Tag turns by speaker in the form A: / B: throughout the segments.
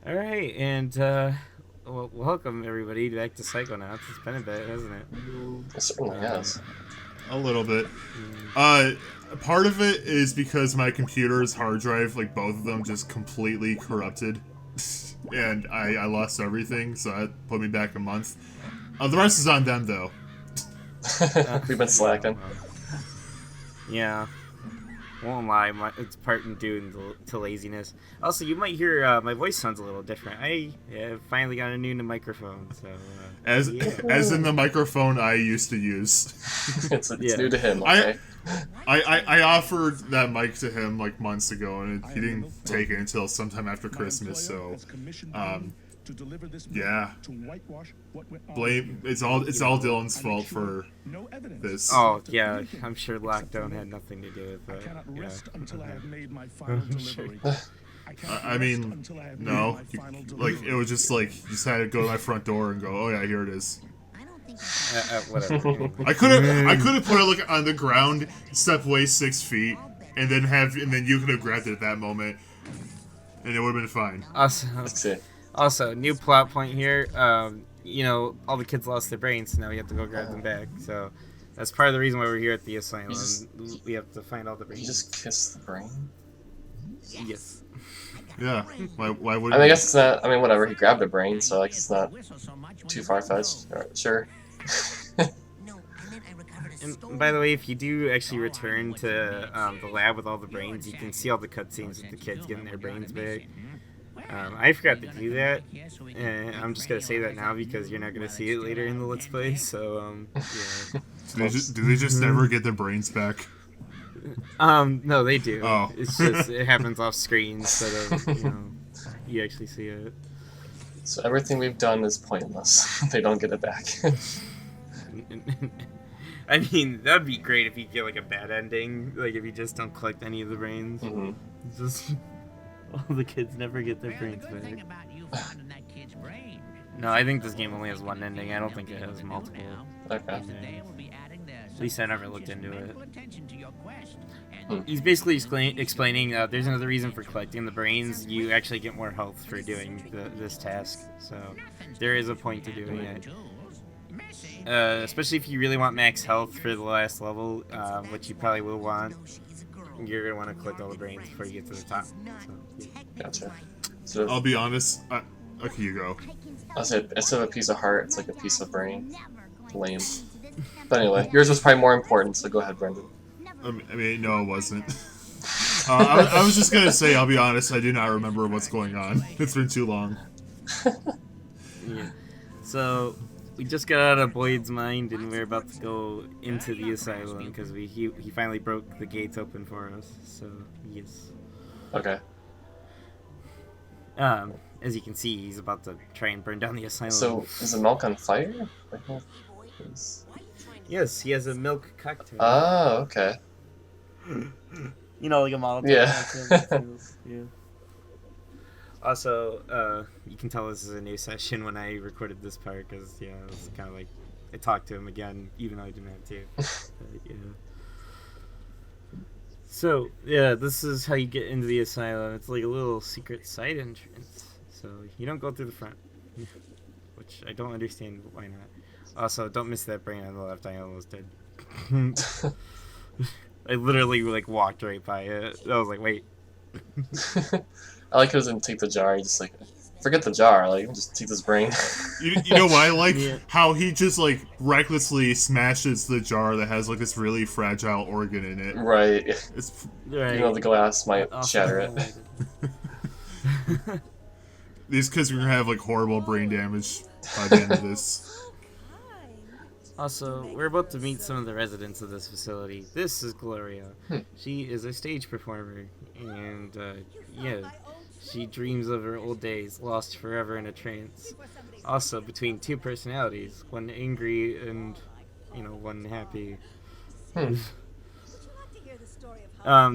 A: All right, and welcome everybody back to Psychonauts. It's been a bit, hasn't it?
B: It certainly
A: Um,
B: has.
C: A little bit.
A: mm,
C: Uh, Part of it is because my computer's hard drive, like both of them, just completely corrupted, and I lost everything. So that put me back a month. The rest is on them though.
B: We've been
A: yeah,
B: slacking.
A: well, yeah. Won't lie, it's part due to laziness. Also, you might hear my voice sounds a little different. I finally got a new microphone, so
C: As
A: yeah,
C: as in the microphone I used to use.
B: It's
A: yeah.
B: new to him,
C: I,
B: okay?
C: I offered that mic to him like months ago, and he didn't take it until sometime after Christmas. So, um, yeah, blame it's all Dylan's fault for this.
A: Oh yeah, I'm sure lockdown had nothing to do with it. Yeah, sure.
C: I mean, no, like it was just like you just had to go to my front door and go, oh yeah, here it is.
A: Whatever. Anyway.
C: I could have put it like on the ground, step away 6 feet, and then you could have grabbed it at that moment, and it would have been fine.
A: Awesome.
B: Let's see.
A: Also, new plot point here. All the kids lost their brains, so now we have to go grab them back. So that's part of the reason why we're here at the asylum. We have to find all the
B: You
A: brains.
B: just kiss the brain?
A: Yes.
C: Yeah, why would?
B: I mean, I guess it's not. I mean, whatever. He grabbed a brain, so like it's not too far fetched. Sure.
A: And by the way, if you do actually return to the lab with all the brains, you can see all the cutscenes with the kids getting their brains back. I forgot to do that, and I'm just gonna say that now because you're not gonna see it later in the Let's Play. So yeah.
C: Do they just never get their brains back?
A: No, they do.
C: Oh.
A: It's just it happens off screen instead of you actually see it.
B: So everything we've done is pointless. They don't get it back.
A: I mean, that'd be great if you get like a bad ending, like if you just don't collect any of the brains.
B: hmm
A: Just all the kids never get their brains back. No, I think this game only has one ending. I don't think it has multiple.
B: Okay.
A: endings. At least I never looked into it.
B: Hmm.
A: He's basically explaining there's another reason for collecting the brains. You actually get more health for doing this task. So there is a point to doing it. Especially if you really want max health for the last level, which you probably will want. You're going to want to collect all the brains before you get to the top. So, yeah.
B: Gotcha. So
C: I'll be honest. Okay, you go.
B: I said instead of a piece of heart, it's like a piece of brain. Lame. But anyway, yours was probably more important. So go ahead, Brendan.
C: I mean, no, it wasn't. I was just gonna say, I'll be honest. I do not remember what's going on. It's been too long.
A: Yeah. So we just got out of Boyd's mind, and we're about to go into the asylum because he finally broke the gates open for us. So yes.
B: Okay.
A: As you can see, he's about to try and burn down the asylum.
B: So is the milk on fire?
A: Yes, he has a milk cocktail.
B: Oh, okay.
A: You know, like a Molotov
B: Yeah.
A: cocktail. Yeah. Also, you can tell this is a new session when I recorded this part because yeah, it was kind of like I talked to him again, even though I didn't have to. Yeah. So yeah, this is how you get into the asylum. It's like a little secret side entrance. So you don't go through the front, which I don't understand why not. Also, don't miss that brain on the left. I almost did. I literally like walked right by it. I was like, wait.
B: I like how he doesn't take the jar. He just like forget the jar. Like just take this brain.
C: You know what I like?
A: Yeah.
C: How he just like recklessly smashes the jar that has like this really fragile organ in it.
B: Right.
C: It's
A: Right.
B: You know the glass might
A: Also
B: shatter it.
A: unrelated.
C: these kids are gonna have like horrible brain damage by the end of this.
A: Also, we're about to meet some of the residents of this facility. This is Gloria.
B: Hmm.
A: She is a stage performer, and yeah, she dreams of her old days, lost forever in a trance. Also, between two personalities, one angry and, one happy.
B: Hmm.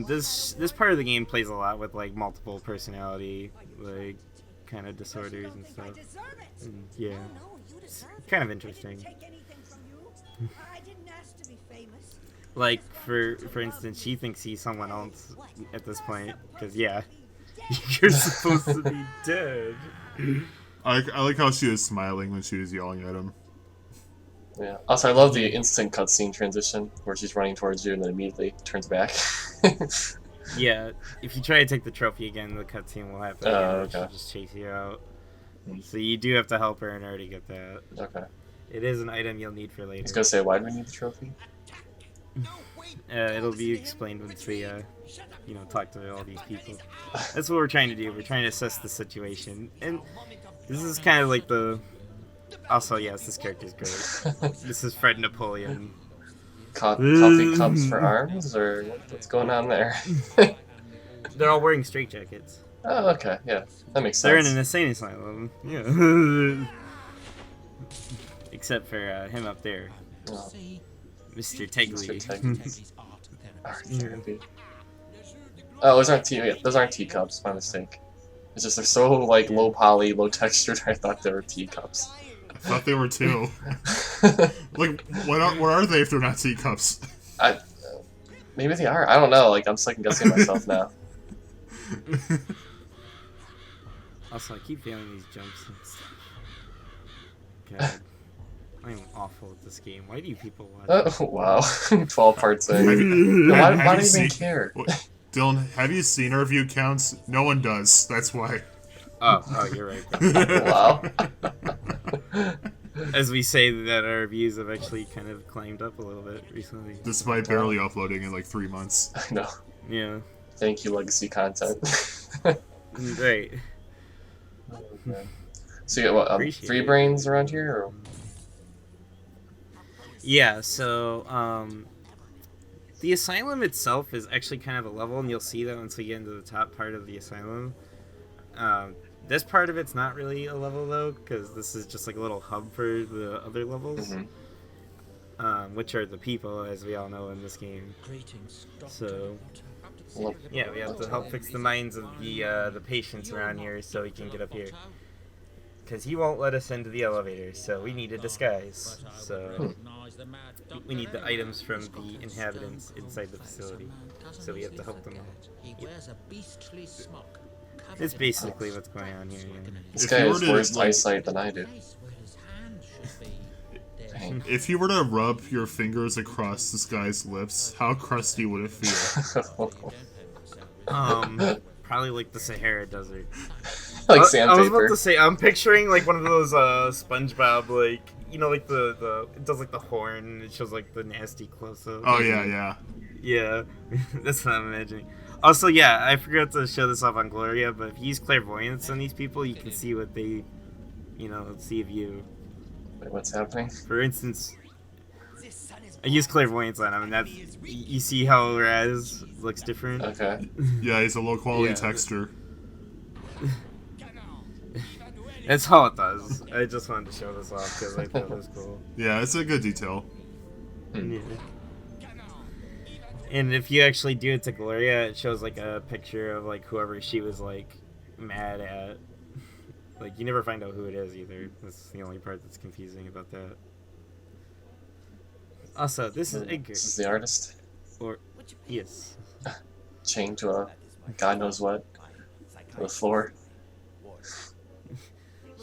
A: This part of the game plays a lot with like multiple personality, like kind of disorders and stuff. And, yeah, it's kind of interesting. Like for instance, she thinks he's someone else at this point because yeah, You're supposed to be dead.
C: I like how she was smiling when she was yelling at him.
B: Yeah. Also, I love the instant cutscene transition where she's running towards you and then immediately turns back.
A: Yeah, if you try to take the trophy again, the cutscene will happen again, and
B: okay.
A: she'll just chase you out. So you do have to help her in order to get that.
B: Okay.
A: It is an item you'll need for
B: I
A: later.
B: was gonna say, why do we need the trophy?
A: It'll be explained once we, talk to all these people. That's what we're trying to do. We're trying to assess the situation. And this is kind of like the... Also, yes, this character's great. This is Fred Napoleon.
B: Coffee cups for arms? Or what's going on there?
A: They're all wearing straitjackets.
B: Oh, okay. Yeah. That makes sense.
A: They're in an insane asylum. Yeah. Except for him up there.
B: Oh.
A: Mr. Tegley.
B: Art therapy. Oh, those aren't teacups. My mistake. It's just they're so like low poly, low textured. I thought they were teacups.
C: I thought they were too. Like, what are they if they're not teacups?
B: Maybe they are. I don't know. Like, I'm second guessing myself now.
A: Also, I keep failing these jumps and stuff. God. I'm awful at this game. Why do you people watch?
B: Oh, wow. 12 parts in. Why do you even care?
C: Dylan, have you seen our view counts? No one does. That's why.
A: Oh, you're right.
B: Wow.
A: As we say that our views have actually kind of climbed up a little bit recently.
C: Despite barely uploading in like 3 months.
B: I know.
A: Yeah.
B: Thank you, legacy content.
A: Right.
B: Okay. So you got what, 3 brains around here? Or?
A: Yeah, so the asylum itself is actually kind of a level, and you'll see that once we get into the top part of the asylum. This part of it's not really a level, though, because this is just like a little hub for the other levels, which are the people, as we all know in this game. So, yeah, we have to help fix the minds of the patients around here so we can get up here. Because he won't let us into the elevator, so we need a disguise. So we need the items from the inhabitants inside the facility. So we have to help them out. Yep. It's basically what's going on here. Yeah.
B: This guy has worse eyesight than I do. Dang.
C: If you were to rub your fingers across this guy's lips, how crusty would it feel?
A: Probably like the Sahara Desert.
B: Like sandpaper.
A: I was about to say, I'm picturing like one of those SpongeBob, like, you know, like the it does like the horn, and it shows like the nasty close-up.
C: Oh yeah.
A: Yeah, that's what I'm imagining. Also, yeah, I forgot to show this off on Gloria, but if you use clairvoyance on these people, you can see what they, see of you.
B: Wait, what's happening?
A: For instance, I use clairvoyance on him, and that's, you see how Raz looks different?
B: Okay.
C: Yeah, he's a low quality texture.
A: That's how it does. I just wanted to show this off because I thought it was cool.
C: Yeah, it's a good detail.
A: Yeah. And if you actually do it to Gloria, it shows like a picture of like whoever she was like mad at. Like, you never find out who it is either. That's the only part that's confusing about that. Also, this is Edgar.
B: This is the artist?
A: Or, yes.
B: Chained to a god knows what. To the floor.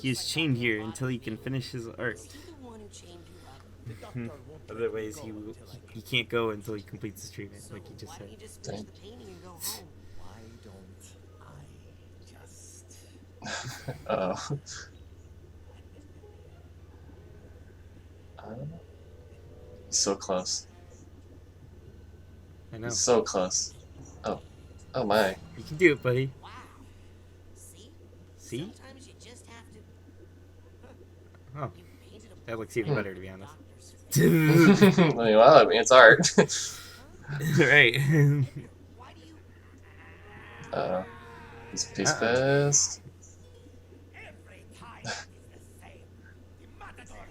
A: He is chained here until he can finish his art. Otherwise, he can't go until he completes his treatment, like he just said.
B: Dang. Uh-oh. He's so close.
A: I know.
B: He's so close. Oh. Oh my.
A: You can do it, buddy. See? Oh. That looks even better, to be honest.
B: Well, I mean, it's art.
A: Right.
B: Uh-oh. He's pissed.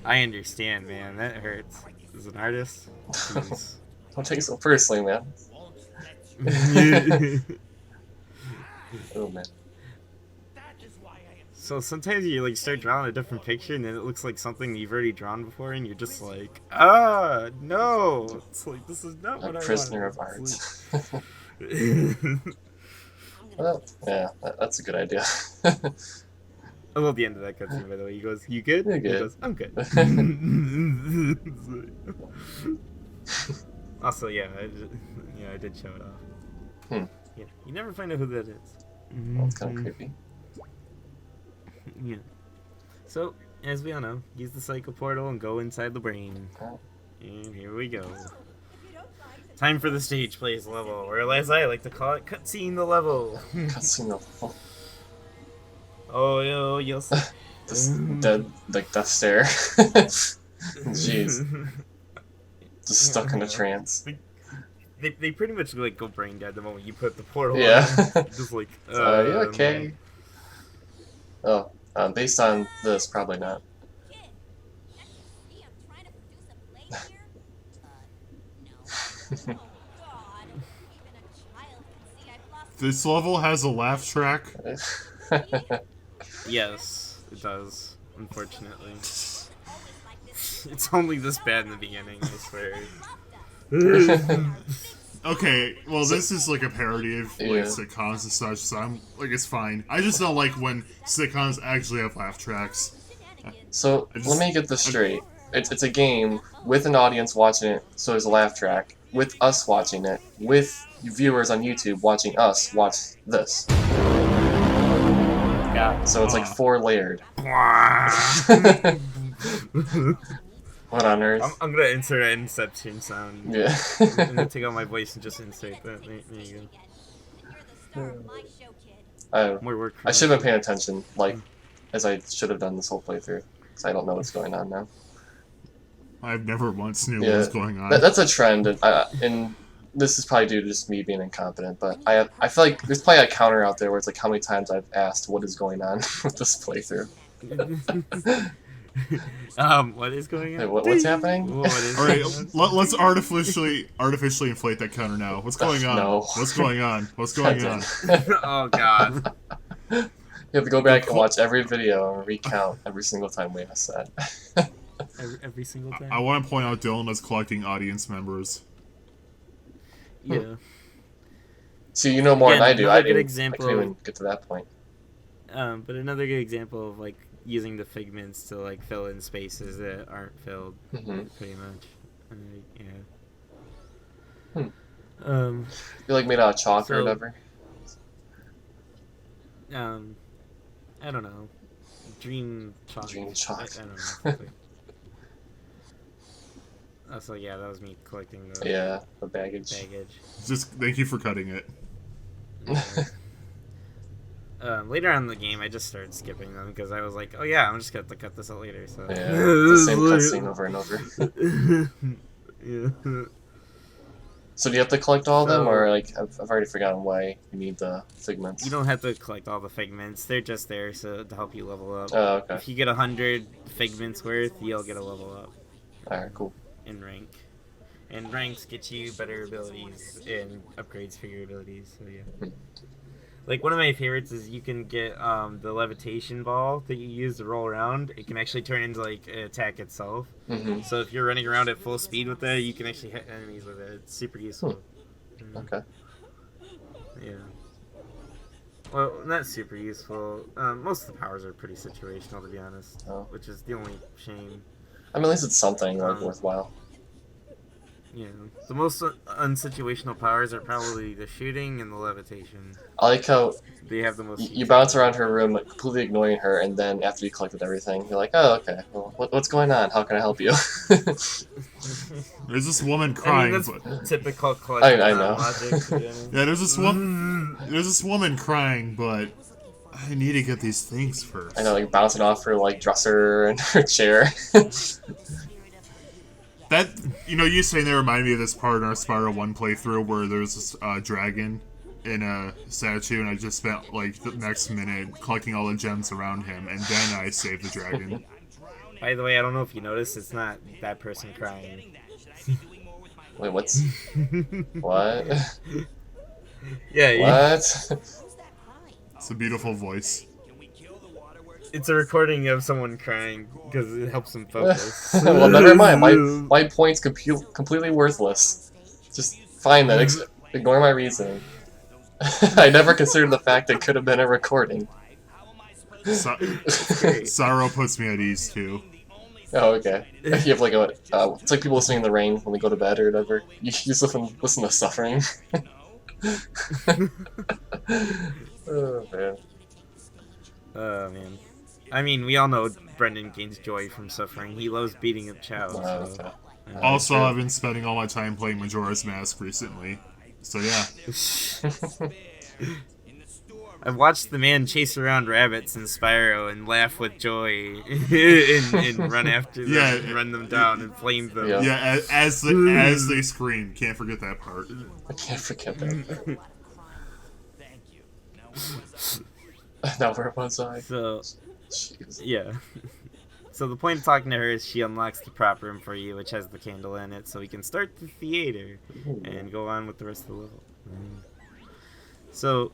A: I understand, man. That hurts. As an artist,
B: Don't take it so personally, man. Oh, man.
A: So sometimes you like start drawing a different picture and then it looks like something you've already drawn before and you're just like, no, it's like, this is not what I
B: A prisoner of
A: wanted.
B: art. Well, yeah, that's a good idea.
A: I love the end of that cutscene, by the way. He goes, "You good?"
B: You're
A: He
B: good.
A: goes, "I'm good." Also, yeah, I did show it off. Yeah, you never find out who that is.
B: That's kind of creepy.
A: Yeah. So, as we all know, use the Psycho Portal and go inside the brain.
B: Oh.
A: And here we go. Time for the stage plays level, or as I like to call it, cutscene the level.
B: Cutscene level.
A: Oh, you'll see.
B: Just dead, like death stare. Jeez. Just stuck in a trance.
A: They pretty much like go brain dead the moment you put the portal
B: Yeah.
A: on. Just like,
B: You okay? Oh, based on this, probably not.
C: This level has a laugh track.
A: Yes, it does, unfortunately. It's only this bad in the beginning, I swear.
C: Okay, well, this is like a parody of like sitcoms and such, so I'm like, it's fine. I just don't like when sitcoms actually have laugh tracks.
B: So let me get this straight. It's a game with an audience watching it, so there's a laugh track. With us watching it, with viewers on YouTube watching us watch this.
A: God.
B: So it's like 4 layered. What on earth?
A: I'm gonna insert an Inception sound.
B: Yeah.
A: I'm gonna take out my voice and just insert that. There you go. More work.
B: I should have been paying attention, like, as I should have done this whole playthrough, because I don't know what's going on now.
C: I've never once knew what was going on.
B: That's a trend, and this is probably due to just me being incompetent, but I feel like there's probably a counter out there where it's like how many times I've asked what is going on with this playthrough.
A: What is going on?
B: What's happening?
C: Alright, let's artificially inflate that counter now. What's going on?
B: No.
C: What's going on? What's going on?
A: Oh god.
B: You have to go back and watch every video and recount every single time we ask that.
A: Every single time?
C: I want to point out Dylan is collecting audience members.
A: Yeah.
B: So you know more than I do. I couldn't
A: example,
B: even get to that point.
A: But another good example of like using the figments to like fill in spaces that aren't filled, pretty much. Yeah.
B: You like made out of chalk or whatever?
A: I don't know. Dream chalk.
B: Dream chalk.
A: I don't know. So yeah, that was me collecting the
B: the baggage.
C: Just thank you for cutting it.
A: Later on in the game, I just started skipping them because I was like, "Oh yeah, I'm just gonna have to cut this out later." So
B: yeah, the same cutscene over and over.
A: Yeah.
B: So do you have to collect all of them, or like I've already forgotten why you need the figments?
A: You don't have to collect all the figments; they're just there to help you level up.
B: Oh, okay.
A: If you get 100 figments worth, you'll get a level up.
B: Alright, cool.
A: In rank. And ranks get you better abilities and upgrades for your abilities, so yeah. Like, one of my favorites is you can get the levitation ball that you use to roll around. It can actually turn into, like, an attack itself. So if you're running around at full speed with it, you can actually hit enemies with it. It's super useful.
B: Okay.
A: Yeah. Well, not super useful. Most of the powers are pretty situational, to be honest. Which is the only shame.
B: I mean, at least it's something like worthwhile.
A: Yeah, the most unsituational powers are probably the shooting and the levitation.
B: I like how
A: they have the most.
B: You bounce around her room, completely ignoring her, and then after you collected everything, you're like, "Oh, okay. Well, what's going on? How can I help you?"
C: There's this woman crying.
A: I mean, that's typical collecting
B: I know.
A: logic.
C: Yeah, there's this woman crying, but I need to get these things first.
B: I know, like bouncing off her like dresser and her chair.
C: That, you saying that reminded me of this part in our Spiral 1 playthrough where there's this dragon in a statue, and I just spent like the next minute collecting all the gems around him, and then I saved the dragon.
A: By the way, I don't know if you noticed, it's not that person crying.
B: Wait, what's... What?
A: Yeah.
B: What?
C: It's a beautiful voice.
A: It's a recording of someone crying because it helps them focus.
B: Well, never mind. My point's completely worthless. Just fine then. Ignore my reasoning. I never considered the fact it could have been a recording.
C: Sorrow puts me at ease too.
B: Oh, okay. You have like a, it's like people listening in the rain when they go to bed or whatever. You just listen to suffering. Oh, man.
A: Oh, man. I mean, we all know Brendan gains joy from suffering. He loves beating up Chow.
B: Oh,
A: So,
B: okay.
C: Also, I've been spending all my time playing Majora's Mask recently. So yeah.
A: I've watched the man chase around rabbits in Spyro and laugh with joy and run after them, and run them down and flame them.
B: Yeah.
C: As they scream. Can't forget that part.
B: I can't forget that. Now where was I?
A: So,
B: Jeez.
A: yeah. So the point of talking to her is she unlocks the prop room for you, which has the candle in it, so we can start the theater and go on with the rest of the level. So,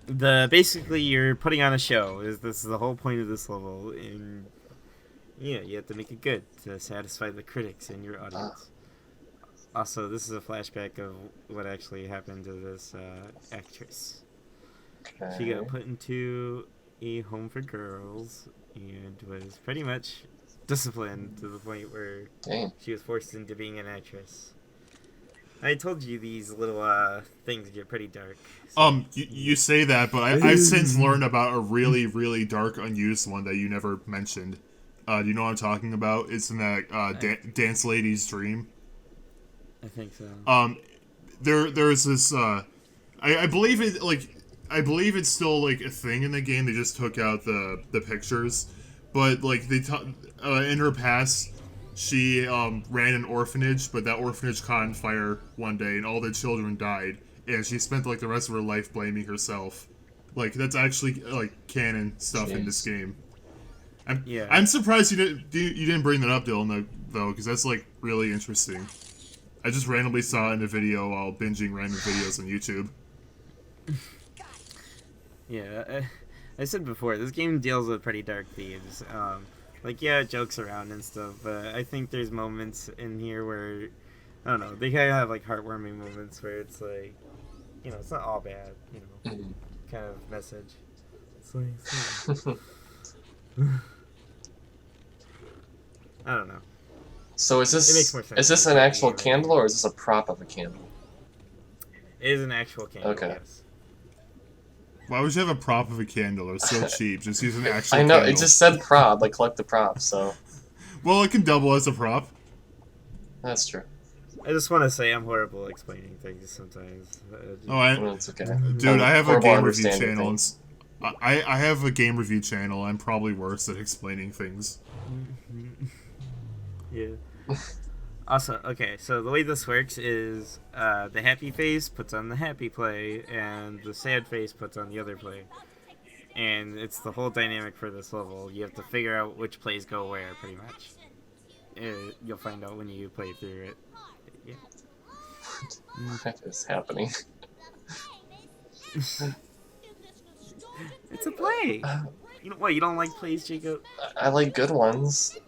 A: basically you're putting on a show. This is the whole point of this level, and yeah, you have to make it good to satisfy the critics and your audience. Also, this is a flashback of what actually happened to this actress.
B: Okay.
A: She got put into a home for girls and was pretty much disciplined to the point where she was forced into being an actress. I told you these little things get pretty dark. So.
C: You say that, but I've since learned about a really, really dark, unused one that you never mentioned. Do you know what I'm talking about? It's in that Dance Lady's Dream.
A: I think so.
C: There's this. I believe it. I believe it's still like a thing in the game. They just took out the pictures, but like in her past, she ran an orphanage, but that orphanage caught on fire one day, and all the children died, and she spent like the rest of her life blaming herself. Like that's actually like canon stuff in this game. I'm surprised you didn't bring that up, Dylan, though, because that's like really interesting. I just randomly saw it in a video while binging random videos on YouTube.
A: Yeah, I said before, this game deals with pretty dark themes. Like, yeah, it jokes around and stuff, but I think there's moments in here where, I don't know, they kind of have, like, heartwarming moments where it's like, you know, it's not all bad, you know, kind of message. It's like I don't know.
B: So is this an actual candle, or is this a prop of a candle?
A: It is an actual candle, yes.
C: Why would you have a prop of a candle? It's so cheap. Just use an actual
B: I know,
C: candle.
B: it just said prop, like collect the prop, so...
C: Well, it can double as a prop.
B: That's true.
A: I just want to say I'm horrible at explaining things sometimes.
B: It's okay.
C: Dude, I have a game review channel. I have a game review channel. I'm probably worse at explaining things.
A: Yeah. Also, okay, so the way this works is the happy face puts on the happy play, and the sad face puts on the other play. And it's the whole dynamic for this level. You have to figure out which plays go where, pretty much. You'll find out when you play through it. Yeah.
B: What is happening?
A: It's a play! You don't like plays, Jacob?
B: I like good ones.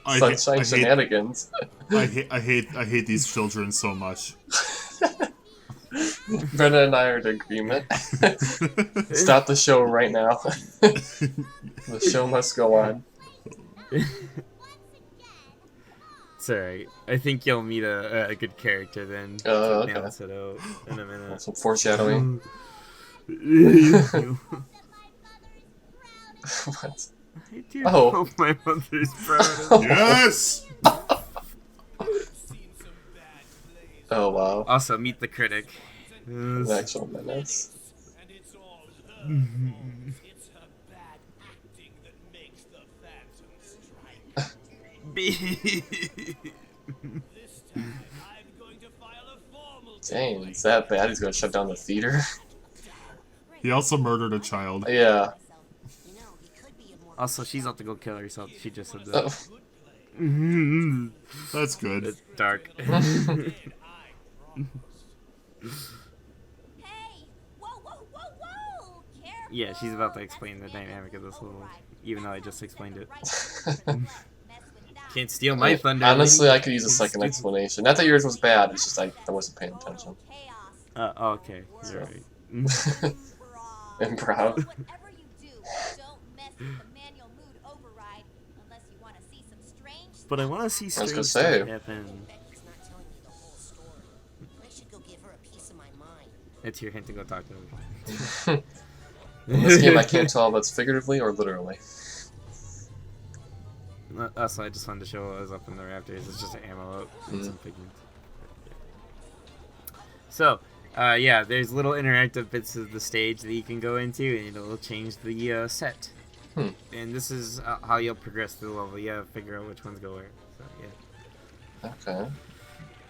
B: Sunshine shenanigans.
C: I hate these children so much.
B: Brenna and I are in agreement. Stop the show right now. The show must go on.
A: It's alright. I think you'll meet a good character then.
B: Okay.
A: Balance it out in a minute.
B: Some foreshadowing. What?
A: I do hope my mother's proud of me.
C: Yes!
B: Oh, wow.
A: Also, meet the critic.
B: An actual menace. Dang, it's that bad? He's gonna shut down the theater?
C: He also murdered a child.
B: Yeah.
A: Also, she's out to go kill herself. She just said that.
B: Oh.
C: That's good.
A: It's dark. Yeah, she's about to explain the dynamic of this level, even though I just explained it. Can't steal my thunder.
B: Honestly, I could use a second explanation. Not that yours was bad, it's just I wasn't paying attention.
A: Oh, okay. You're right.
B: Improv.
D: Whatever you do, don't mess with the manual mood override unless you want to see some strange
A: But I want to see
B: was
A: strange
B: gonna
A: stuff
B: say.
A: happen.
E: Becky's not telling me the whole story. I should go give her a piece of my mind.
A: It's your hint to go talk to him.
B: In this game, I can't tell if it's figuratively or literally.
A: Also, I just wanted to show what was up in the rafters. It's just an ammo out and some pigments. So, yeah, there's little interactive bits of the stage that you can go into, and it'll change the set. And this is how you'll progress through the level. You gotta figure out which ones go where. So, yeah.
B: Okay.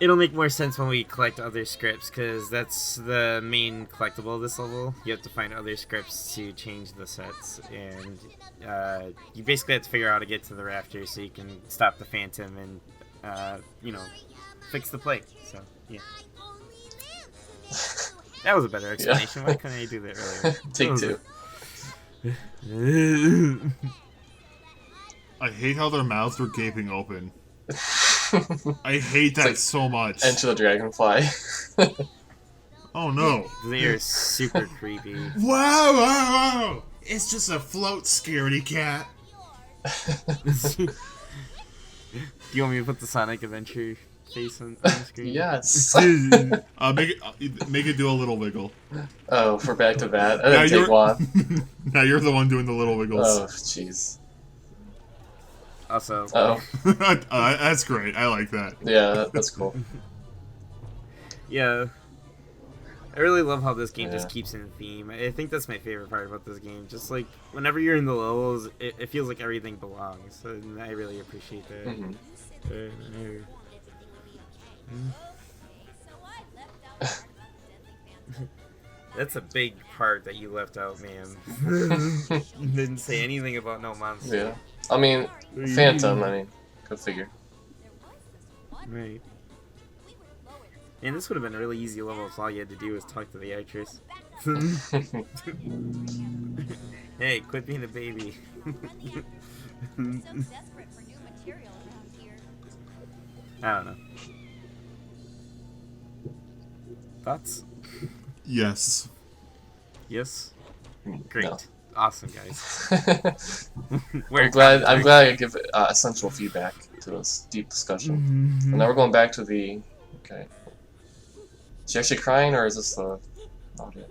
A: It'll make more sense when we collect other scripts, because that's the main collectible of this level. You have to find other scripts to change the sets, and you basically have to figure out how to get to the rafters so you can stop the Phantom and, you know, fix the plate. So, yeah. That was a better explanation. Why couldn't I do that earlier?
B: Take two.
C: I hate how their mouths were gaping open. I hate that
B: like
C: so much.
B: Enter the Dragonfly.
C: Oh no.
A: They are super creepy.
C: Wow, wow, wow! It's just a float scaredy cat.
A: Do you want me to put the Sonic Adventure face on the screen?
B: Yes.
C: Make it do a little wiggle.
B: Oh, for back to bat. And
C: Now
B: then take one.
C: Now you're the one doing the little wiggles.
B: Oh, jeez.
A: Also,
B: Oh,
C: That's great. I like that.
B: yeah, that's cool.
A: yeah. I really love how this game just
B: Yeah.
A: keeps in theme. I think that's my favorite part about this game. Just like, whenever you're in the levels, it feels like everything belongs. And I really appreciate that.
B: Mhm.
A: That's a big part that you left out, man. Didn't say anything about no monster.
B: Yeah. I mean, Phantom, I mean, go figure.
A: Right. And this would have been a really easy level if all you had to do was talk to the actress. Hey, quit being a baby. I don't know. Thoughts?
C: Yes.
A: Yes? Great.
B: No.
A: Awesome, guys.
B: I'm glad I give essential feedback to this deep discussion. And now we're going back to the. Okay. Is she actually crying, or is this the audio?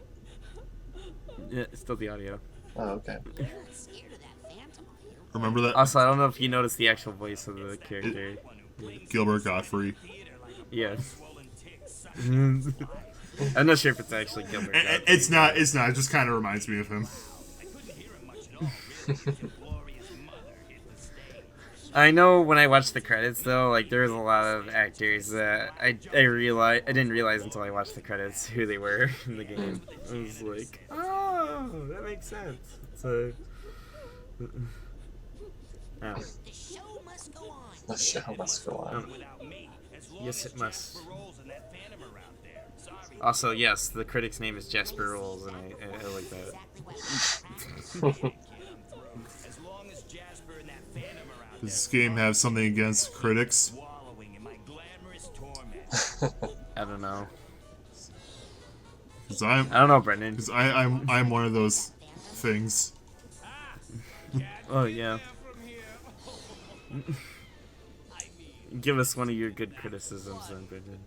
A: Yeah, it's still the audio.
B: Oh, okay.
E: Scared of that phantom, are you?
C: Remember that?
A: Also, I don't know if you noticed the actual voice of the character.
C: Gilbert Godfrey.
A: Yes. I'm not sure if it's actually Gilbert.
C: It's not. It's not. It just kind of reminds me of him.
A: I know when I watched the credits though, like there's a lot of actors that I didn't realize until I watched the credits who they were in the game. I was like, oh, that makes sense. So, oh.
E: The show must go on.
B: The show must go on.
A: Yes, it must. Also, yes, the critic's name is Jasper Rolls, and I like that.
C: Does this game have something against critics?
A: I don't know.
C: Because
A: I don't know, Brendan.
C: Because I'm one of those things.
A: Oh yeah. Give us one of your good criticisms, then, Brendan.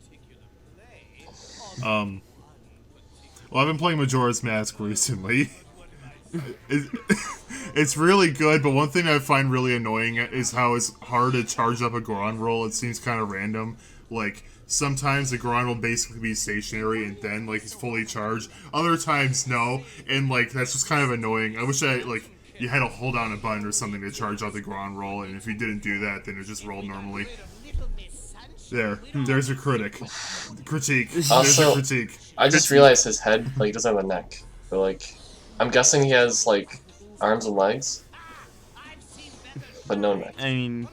C: Well, I've been playing Majora's Mask recently. It's really good, but one thing I find really annoying is how it's hard to charge up a Goron roll. It seems kind of random. Like, sometimes the Goron will basically be stationary and then, like, he's fully charged. Other times, no. And, like, that's just kind of annoying. I wish you had to hold down a button or something to charge out the Goron roll, and if you didn't do that, then it just rolled normally. There's a critique. There's
B: Also,
C: a critique.
B: I just realized his head, like, he doesn't have a neck. But, like, I'm guessing he has, like, arms and legs. But no neck.
A: I mean,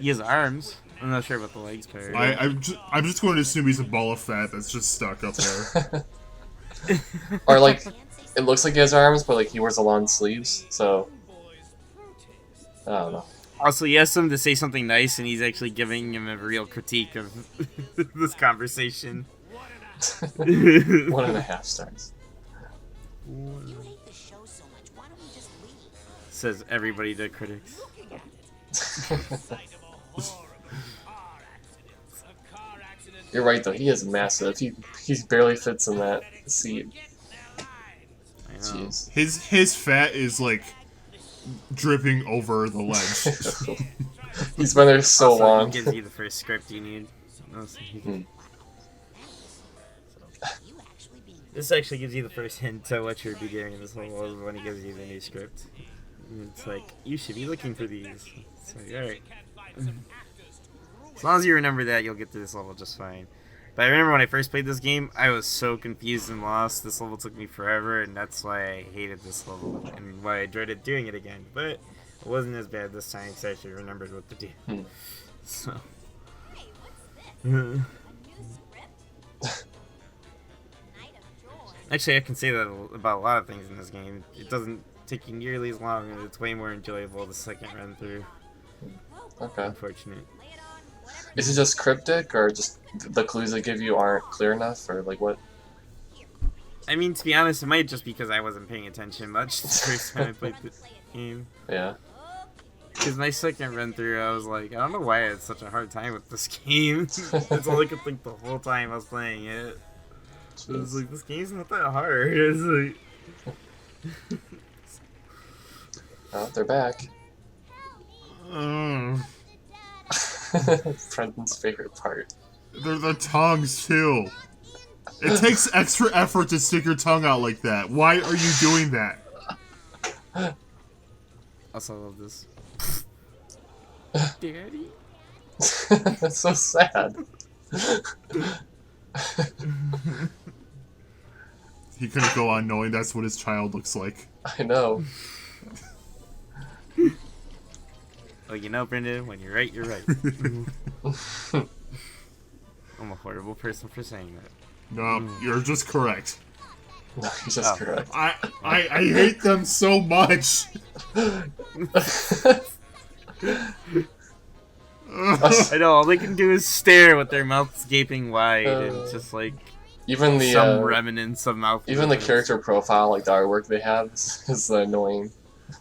A: he has arms. I'm not sure about the legs part.
C: I'm just going to assume he's a ball of fat that's just stuck up there.
B: Or, like, it looks like he has arms, but, like, he wears the long sleeves, so. I don't know.
A: Also, he asked him to say something nice, and he's actually giving him a real critique of this conversation.
B: 1.5 stars.
E: You hate the show so much. Why don't we just leave?
A: Says everybody to critics.
B: You're right though. He is massive. He barely fits in that seat.
A: I know.
B: Jeez.
C: His fat is like dripping over the ledge.
B: He's been there so
A: Also,
B: long.
A: It gives you the first script you need. This actually gives you the first hint to what you'll be doing in this whole world when he gives you the new script. And it's like, you should be looking for these. It's like, alright. As long as you remember that, you'll get through this level just fine. But I remember when I first played this game, I was so confused and lost. This level took me forever, and that's why I hated this level, and why I dreaded doing it again. But it wasn't as bad this time, because I actually remembered what to do. So...
D: Hey, what's this? A new script? Night of Joy.
A: Actually, I can say that about a lot of things in this game. It doesn't take you nearly as long, and it's way more enjoyable the second run through.
B: Okay.
A: Unfortunate.
D: Lay it on whatever.
B: Is it just cryptic, or just the clues they give you aren't clear enough, or like what?
A: I mean, to be honest, it might just be because I wasn't paying attention much the first time I played the game.
B: Yeah.
A: Because my second run through, I was like, I don't know why I had such a hard time with this game. That's all I could think the whole time I was playing it. I was like, this game's not that hard. It's like...
B: Oh, they're back. Brendan's favorite part.
C: They're the tongues too. It takes extra effort to stick your tongue out like that. Why are you doing that?
A: Also, I love this. Daddy?
B: That's so sad.
C: He couldn't go on knowing that's what his child looks like.
B: I know.
A: Oh, you know, Brendan, when you're right, you're right. I'm a horrible person for saying that.
C: No, you're just correct.
B: No, he's just correct.
C: I hate them so much.
A: I know, all they can do is stare with their mouths gaping wide and just like
B: Even the
A: some remnants of mouth.
B: even the
A: movements.
B: character profile, like the artwork they have, is the annoying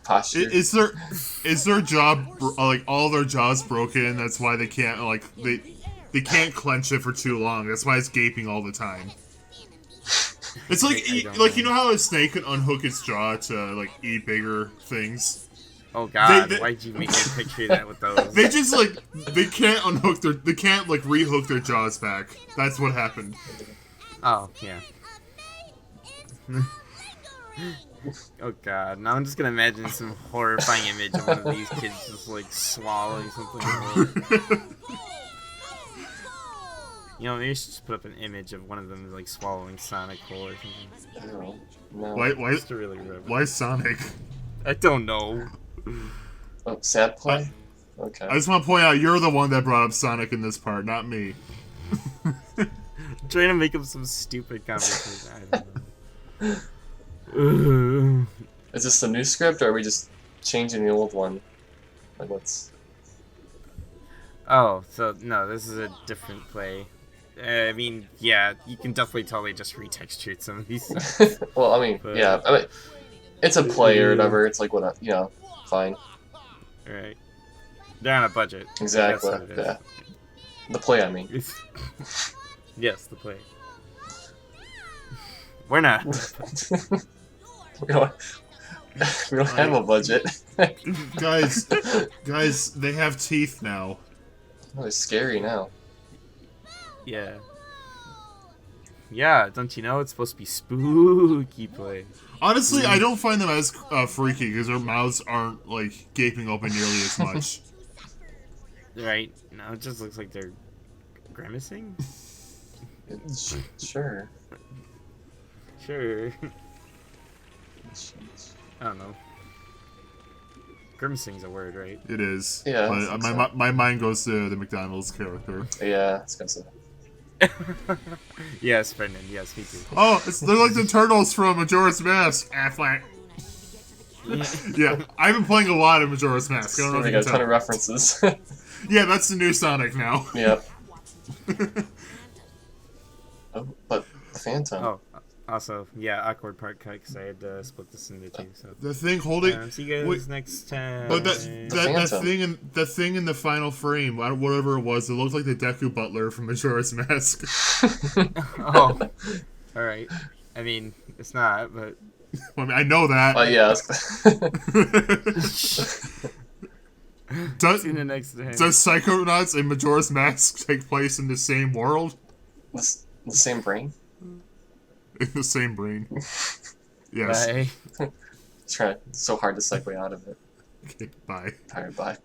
B: posture.
C: Is their job like all their jaws broken? That's why they can't like they can't clench it for too long. That's why it's gaping all the time. It's like
A: I don't
C: like
A: know.
C: you know how a snake can unhook its jaw to like eat bigger things.
A: Oh god,
C: they-
A: why'd you make me picture that with those?
C: They just like they can't they can't like rehook their jaws back. That's what happened.
A: Oh, yeah. Oh god, now I'm just gonna imagine some horrifying image of one of these kids just like swallowing something. You know, maybe you should just put up an image of one of them like swallowing Sonic whole or something.
B: No. No.
C: Why
A: Just to really remember.
C: why Sonic?
A: I don't know.
B: Oh, sad play? Okay.
C: I just want to point out you're the one that brought up Sonic in this part, not me.
A: I'm trying to make up some stupid conversation. I don't know.
B: Is this the new script, or are we just changing the old one? Like, what's...
A: Oh, so no, this is a different play. I mean, yeah, you can definitely tell they just retextured some of these.
B: Well, I mean,
A: But-
B: yeah, I mean, it's a play or whatever, it's like, what, you know, fine.
A: Right. They're on a budget.
B: Exactly,
A: That's what it is.
B: yeah. The play, I mean.
A: Yes, the play. We're not.
B: we don't have a budget.
C: guys, they have teeth now.
B: Oh, it's scary now.
A: Yeah. Yeah, don't you know it's supposed to be spooky play?
C: Honestly, I don't find them as freaky because their mouths aren't like gaping open nearly as much.
A: Right? No, it just looks like they're grimacing.
B: Sure.
A: Sure. I don't know. Grimacing's a word, right?
C: It is.
B: Yeah, I
C: But
B: think
C: my mind goes to the McDonald's character.
B: Yeah, I was gonna say.
A: Yes, Brendan. Yes, me too.
C: Oh, they're like the turtles from Majora's Mask. Affleck. Yeah, I've been playing a lot of Majora's Mask. I don't know if
B: We
C: you
B: got
C: can
B: a ton of
C: tell.
B: references.
C: Yeah, that's the new Sonic now.
B: Yep. Oh, but Phantom.
A: Oh, also, yeah, awkward part cut because I had to split this into two. So
C: The thing holding.
A: see you guys
C: wait,
A: next time.
C: But that
B: Phantom.
C: thing in the final frame, whatever it was, it looked like the Deku Butler from Majora's Mask.
A: Oh, all right. I mean, it's not, but
C: I mean, I know that.
B: Yeah.
C: Does
A: see you next time.
C: Psychonauts and Majora's Mask take place in the same world?
B: the same brain?
C: In the same brain. Yes.
A: Bye.
B: It's so hard to segue out of it.
C: Okay, bye.
B: Alright, bye.